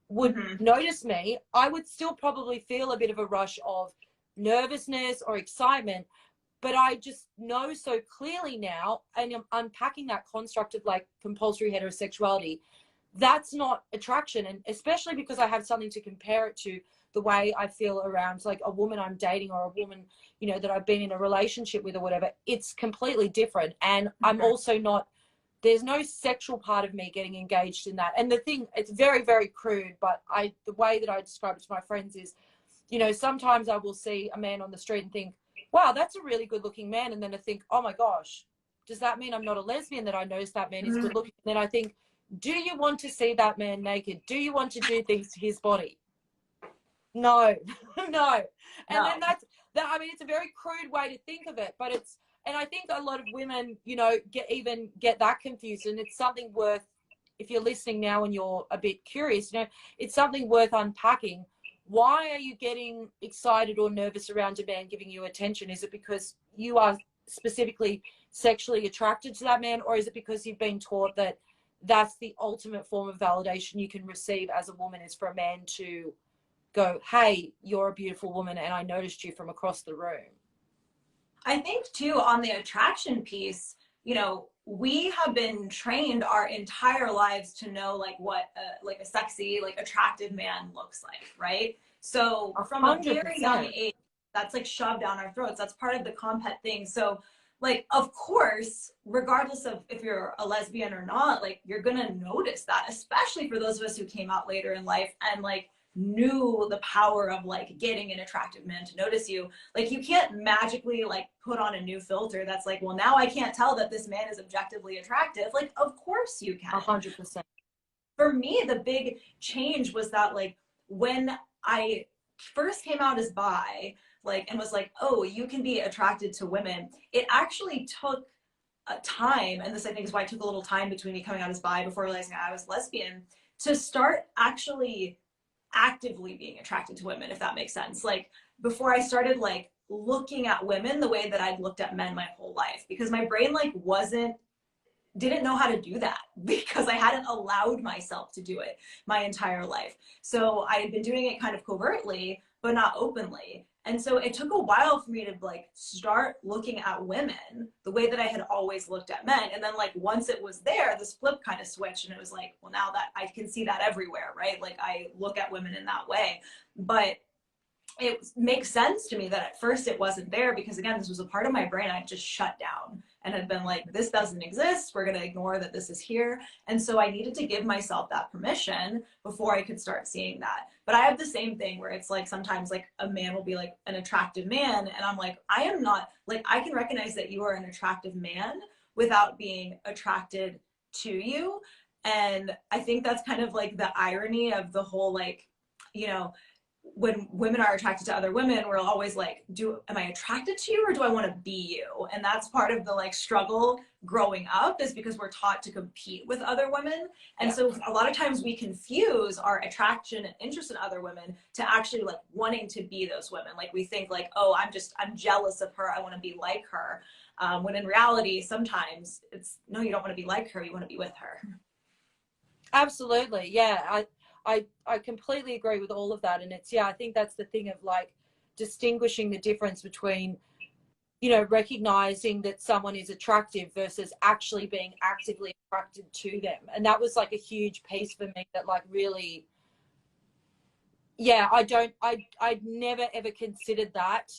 would notice me, I would still probably feel a bit of a rush of nervousness or excitement. But I just know so clearly now, and I'm unpacking that construct of like compulsory heterosexuality, that's not attraction. And especially because I have something to compare it to, the way I feel around like a woman I'm dating or a woman, you know, that I've been in a relationship with or whatever, it's completely different. And I'm also not, there's no sexual part of me getting engaged in that. And the thing, it's very, very crude, but the way that I describe it to my friends is, you know, sometimes I will see a man on the street and think, wow, that's a really good looking man. And then I think, oh my gosh, does that mean I'm not a lesbian that I notice that man is good looking? And then I think, do you want to see that man naked? Do you want to do things to his body? No, no. And then I mean, it's a very crude way to think of it, but and I think a lot of women, you know, get that confused. And it's something worth, if you're listening now and you're a bit curious, you know, it's something worth unpacking. Why are you getting excited or nervous around a man giving you attention? Is it because you are specifically sexually attracted to that man? Or is it because you've been taught that that's the ultimate form of validation you can receive as a woman, is for a man to go, hey, you're a beautiful woman and I noticed you from across the room? I think too, on the attraction piece, you know, we have been trained our entire lives to know like what like a sexy, like attractive man looks like, right? So from 100%. a very young age, that's like shoved down our throats. That's part of the compet thing. So like, of course, regardless of if you're a lesbian or not, like you're gonna notice that, especially for those of us who came out later in life and like knew the power of like getting an attractive man to notice you. Like you can't magically like put on a new filter that's like, well, now I can't tell that this man is objectively attractive. Like, of course you can. 100%. For me, the big change was that like when I first came out as bi, like, and was like, oh, you can be attracted to women, it actually took a time, and this I think is why it took a little time between me coming out as bi before realizing I was lesbian, to start actually actively being attracted to women, if that makes sense. Like before I started like looking at women the way that I'd looked at men my whole life, because my brain like didn't know how to do that because I hadn't allowed myself to do it my entire life. So I had been doing it kind of covertly, but not openly. And so it took a while for me to like start looking at women the way that I had always looked at men. And then like once it was there, this flip kind of switched and it was like, well, now that I can see that everywhere, right? Like I look at women in that way. But it makes sense to me that at first it wasn't there because again, this was a part of my brain I just shut down and had been like, this doesn't exist. We're going to ignore that this is here. And so I needed to give myself that permission before I could start seeing that. But I have the same thing where it's like, sometimes like a man will be like an attractive man. And I'm like, I am not, like, I can recognize that you are an attractive man without being attracted to you. And I think that's kind of like the irony of the whole, like, you know, when women are attracted to other women, we're always like, am I attracted to you or do I want to be you? And that's part of the like struggle growing up, is because we're taught to compete with other women. And so a lot of times we confuse our attraction and interest in other women to actually like wanting to be those women. Like we think like, oh, I'm jealous of her, I want to be like her. When in reality, sometimes it's, no, you don't want to be like her, you want to be with her. Absolutely. Yeah. I completely agree with all of that. And it's, I think that's the thing of like distinguishing the difference between, you know, recognizing that someone is attractive versus actually being actively attracted to them. And that was like a huge piece for me that like really, I'd never ever considered that,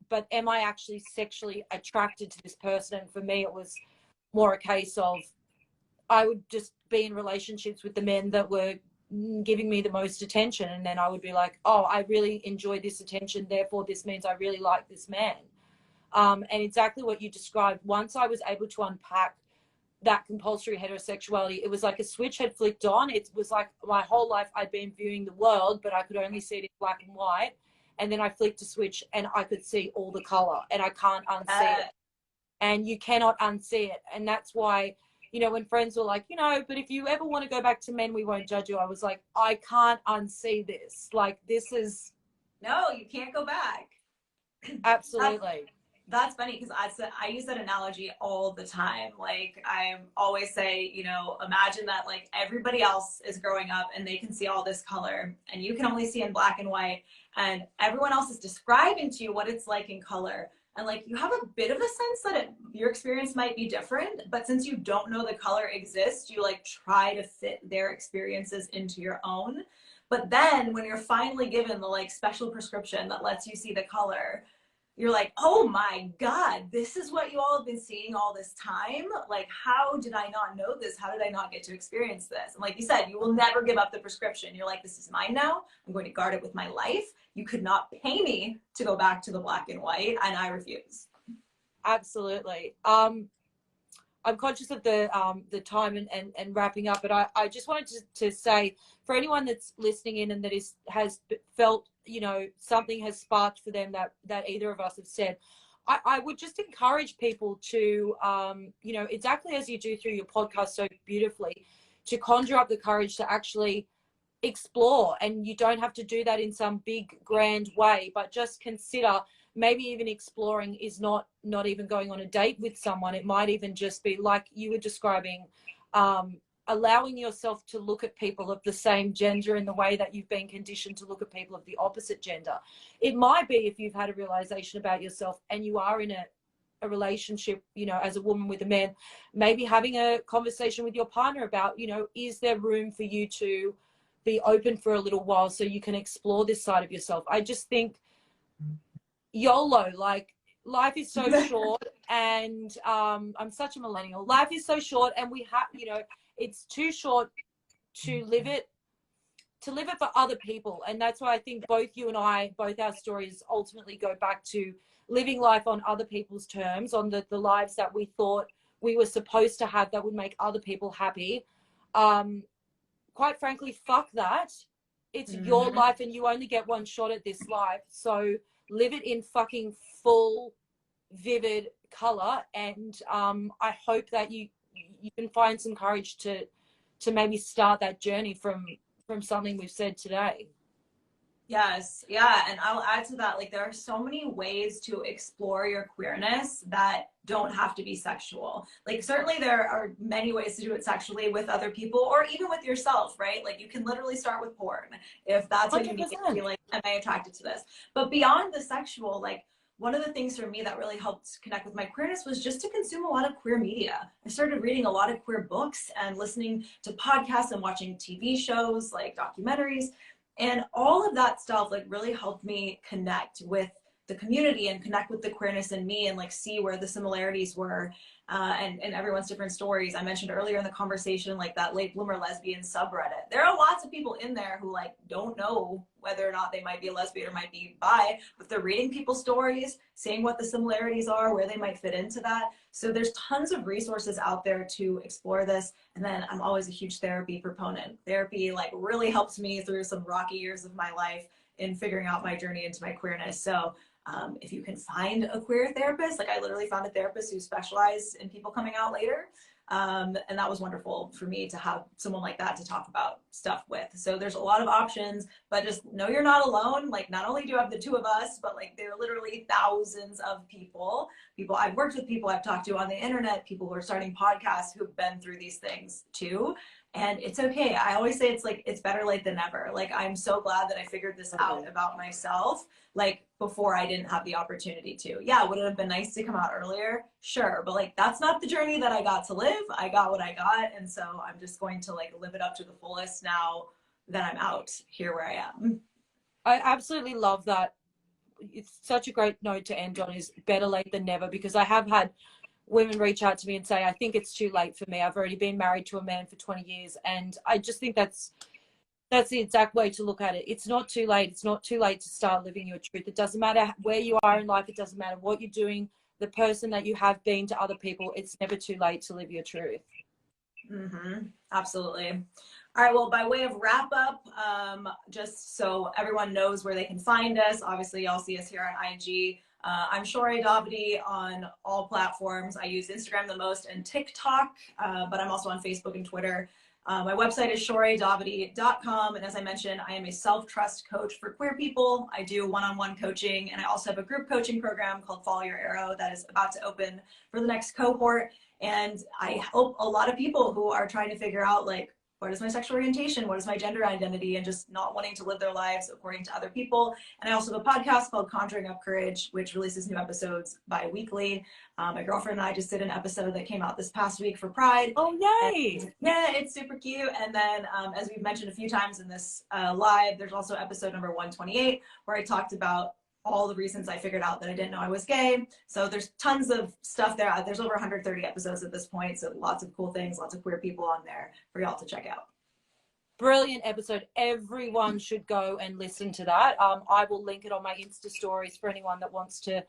but am I actually sexually attracted to this person? And for me, it was more a case of, I would just be in relationships with the men that were giving me the most attention. And then I would be like, oh, I really enjoy this attention. Therefore, this means I really like this man. And exactly what you described, once I was able to unpack that compulsory heterosexuality, it was like a switch had flicked on. It was like my whole life I'd been viewing the world, but I could only see it in black and white. And then I flicked a switch and I could see all the color, and I can't unsee it. And you cannot unsee it. And that's why, you know, when friends were like, you know, but if you ever want to go back to men, we won't judge you. I was like, I can't unsee this. Like, this is. No, you can't go back. Absolutely. That's funny because I use that analogy all the time. Like I always say, you know, imagine that like everybody else is growing up and they can see all this color and you can only see in black and white, and everyone else is describing to you what it's like in color. And like you have a bit of a sense that your experience might be different, but since you don't know the color exists, you like try to fit their experiences into your own. But then when you're finally given the like special prescription that lets you see the color, you're like, oh my God, this is what you all have been seeing all this time. Like, how did I not know this? How did I not get to experience this? And like you said, you will never give up the prescription. You're like, this is mine now. I'm going to guard it with my life. You could not pay me to go back to the black and white, and I refuse. Absolutely. I'm conscious of the time and wrapping up, but I just wanted to say, for anyone that's listening in and that has felt, you know, something has sparked for them that either of us have said, I would just encourage people to, you know, exactly as you do through your podcast so beautifully, to conjure up the courage to actually explore. And you don't have to do that in some big grand way, but just consider, maybe even exploring is not even going on a date with someone. It might even just be like you were describing, allowing yourself to look at people of the same gender in the way that you've been conditioned to look at people of the opposite gender. It might be, if you've had a realization about yourself and you are in a relationship, you know, as a woman with a man, maybe having a conversation with your partner about, you know, is there room for you to be open for a little while so you can explore this side of yourself. I just think YOLO, like life is so short, and I'm such a millennial. Life is so short, and we have, you know, it's too short to live it for other people. And that's why I think both you and I, both our stories ultimately go back to living life on other people's terms, on the lives that we thought we were supposed to have that would make other people happy. Quite frankly, fuck that. It's your life and you only get one shot at this life. So live it in fucking full, vivid color. And I hope that you can find some courage to maybe start that journey from something we've said today. Yes. Yeah. And I'll add to that, like, there are so many ways to explore your queerness that don't have to be sexual. Like, certainly there are many ways to do it sexually with other people or even with yourself, right? Like, you can literally start with porn if that's what you need to be like, am I attracted to this? But beyond the sexual, like, one of the things for me that really helped connect with my queerness was just to consume a lot of queer media. I started reading a lot of queer books and listening to podcasts and watching TV shows, like documentaries. And all of that stuff like really helped me connect with the community and connect with the queerness in me and like see where the similarities were and everyone's different stories. I mentioned earlier in the conversation, like that late bloomer lesbian subreddit. There are lots of people in there who like don't know whether or not they might be a lesbian or might be bi, but they're reading people's stories, seeing what the similarities are, where they might fit into that. So there's tons of resources out there to explore this. And then I'm always a huge therapy proponent. Therapy like really helps me through some rocky years of my life in figuring out my journey into my queerness. So if you can find a queer therapist, like I literally found a therapist who specialized in people coming out later. And that was wonderful for me to have someone like that to talk about stuff with. So there's a lot of options, but just know you're not alone. Like not only do you have the two of us, but like there are literally thousands of people I've worked with, people I've talked to on the internet, people who are starting podcasts who've been through these things too. And it's okay. I always say it's like, it's better late than never. Like, I'm so glad that I figured this out about myself, like before I didn't have the opportunity to. Yeah, would it have been nice to come out earlier? Sure. But like, that's not the journey that I got to live. I got what I got. And so I'm just going to like live it up to the fullest now that I'm out here where I am. I absolutely love that. It's such a great note to end on, is better late than never, because I have had women reach out to me and say, I think it's too late for me. I've already been married to a man for 20 years. And I just think that's the exact way to look at it. It's not too late. It's not too late to start living your truth. It doesn't matter where you are in life. It doesn't matter what you're doing, the person that you have been to other people. It's never too late to live your truth. Absolutely. All right, well, by way of wrap up, just so everyone knows where they can find us, obviously y'all see us here on IG. I'm Shorey Davidi on all platforms. I use Instagram the most and TikTok, but I'm also on Facebook and Twitter. My website is shoreydavidi.com. And as I mentioned, I am a self-trust coach for queer people. I do one-on-one coaching, and I also have a group coaching program called Follow Your Arrow that is about to open for the next cohort. And I help a lot of people who are trying to figure out, like, what is my sexual orientation? What is my gender identity? And just not wanting to live their lives according to other people. And I also have a podcast called Conjuring Up Courage, which releases new episodes bi-weekly. My girlfriend and I just did an episode that came out this past week for Pride. Oh, yay! And, yeah, it's super cute. And then as we've mentioned a few times in this live, there's also episode number 128, where I talked about all the reasons I figured out that I didn't know I was gay. So there's tons of stuff there. There's over 130 episodes at this point. So lots of cool things, lots of queer people on there for y'all to check out. Brilliant episode. Everyone should go and listen to that. I will link it on my Insta stories for anyone that wants to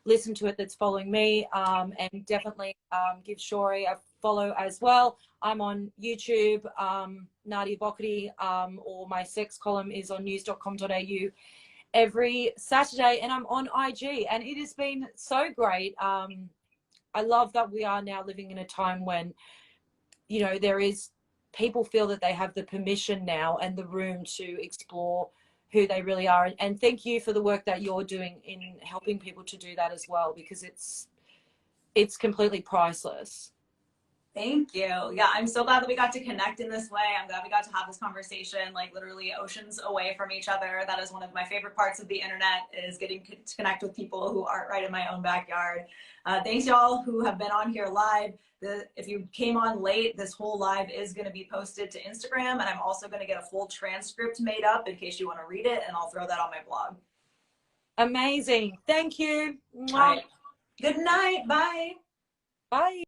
listen to it that's following me. And definitely give Shorey a follow as well. I'm on YouTube, Nadia Bokody, or my sex column is on news.com.au every Saturday, and I'm on IG, and it has been so great. I love that we are now living in a time when, you know, people feel that they have the permission now and the room to explore who they really are. And thank you for the work that you're doing in helping people to do that as well, because it's completely priceless. Thank you. Yeah, I'm so glad that we got to connect in this way. I'm glad we got to have this conversation, like literally oceans away from each other. That is one of my favorite parts of the internet, is getting to connect with people who aren't right in my own backyard. Thanks y'all who have been on here live. If you came on late, this whole live is going to be posted to Instagram, and I'm also going to get a full transcript made up in case you want to read it, and I'll throw that on my blog. Amazing. Thank you. All right. Good night. Bye. Bye.